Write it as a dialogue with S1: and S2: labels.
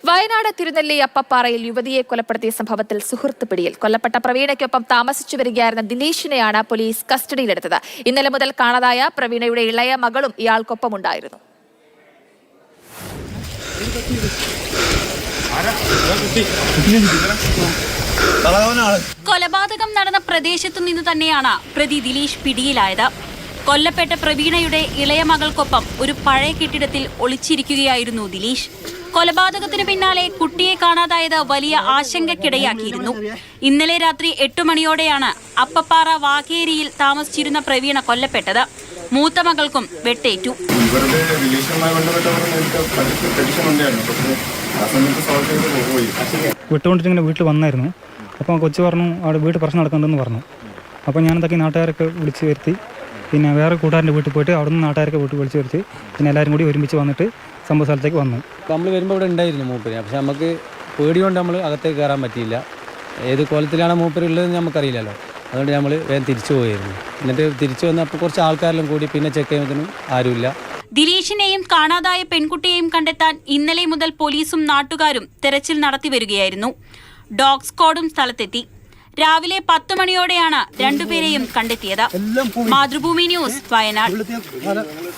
S1: വയനാട് തിരുനെല്ലി അപ്പപ്പാറയിൽ യുവതിയെ കൊലപ്പെടുത്തിയ സംഭവത്തിൽ സുഹൃത്ത് പിടിയിൽ. കൊല്ലപ്പെട്ട പ്രവീണയ്ക്കൊപ്പം താമസിച്ചു വരികയായിരുന്ന ദിനേശിനെയാണ് പോലീസ് കസ്റ്റഡിയിലെടുത്തത്. ഇന്നലെ മുതൽ കാണാതായ പ്രവീണയുടെ ഇളയ മകളും ഇയാൾക്കൊപ്പമുണ്ടായിരുന്നു.
S2: കൊലപാതകം നടന്ന പ്രദേശത്തു നിന്ന് തന്നെയാണ് പ്രതി ദിലീഷ് പിടിയിലായത്. കൊല്ലപ്പെട്ട പ്രവീണയുടെ ഇളയ മകൾക്കൊപ്പം ഒരു പഴയ കെട്ടിടത്തിൽ ഒളിച്ചിരിക്കുകയായിരുന്നു ദിലീഷ്. കൊലപാതകത്തിന് പിന്നാലെ കുട്ടിയെ കാണാതായത് വലിയ ആശങ്കയ്ക്കിടയാക്കിയിരുന്നു. ഇന്നലെ രാത്രി 8 മണിയോടെയാണ് അപ്പപ്പാറ വാകേരിയിൽ താമസിച്ചിരുന്ന പ്രവീണ കൊല്ലപ്പെട്ടത്. മൂത്ത മകൾക്കും വെട്ടേറ്റു.
S3: വിട്ടുകൊണ്ടിരിക്കുന്ന വീട്ടിൽ വന്നായിരുന്നു. അപ്പം കൊച്ചു പറഞ്ഞു അവിടെ വീട്ടിൽ പ്രശ്നം നടക്കുന്നുണ്ടെന്ന് പറഞ്ഞു. അപ്പോൾ ഞാനതൊക്കെ നാട്ടുകാരൊക്കെ വിളിച്ച് വരുത്തി. പിന്നെ വേറെ കൂട്ടുകാരൻ്റെ വീട്ടിൽ പോയിട്ട് അവിടെ നിന്ന് നാട്ടുകാരൊക്കെ വീട്ടിൽ വിളിച്ച് വരുത്തി. പിന്നെ എല്ലാവരും കൂടി ഒരുമിച്ച് വന്നിട്ട് സംഭവ സ്ഥലത്തേക്ക് വന്നു.
S4: നമ്മൾ വരുമ്പോൾ ഇവിടെ ഉണ്ടായിരുന്നു മൂപ്പര്. പക്ഷെ നമുക്ക് പേടികൊണ്ട് നമ്മൾ അകത്തേക്ക് കയറാൻ പറ്റിയില്ല. ഏത് കോലത്തിലാണ് മൂപ്പര് ഉള്ളതെന്ന് നമുക്കറിയില്ലല്ലോ. അതുകൊണ്ട് നമ്മൾ വേഗം തിരിച്ചു പോയിരുന്നു. എന്നിട്ട് തിരിച്ചു വന്നപ്പോൾ കുറച്ച് ആൾക്കാരെല്ലാം കൂടി പിന്നെ ചെക്ക് ചെയ്യുന്നതിനും ആരുമില്ല.
S2: ദിലീഷിനെയും കാണാതായ പെൺകുട്ടിയെയും കണ്ടെത്താൻ ഇന്നലെ മുതൽ പോലീസും നാട്ടുകാരും തെരച്ചിൽ നടത്തി വരികയായിരുന്നു. ഡോഗ് സ്ക്വാഡും സ്ഥലത്തെത്തി. രാവിലെ 10 മണിയോടെയാണ് രണ്ടുപേരെയും കണ്ടെത്തിയത്. മാതൃഭൂമി ന്യൂസ്, വയനാട്.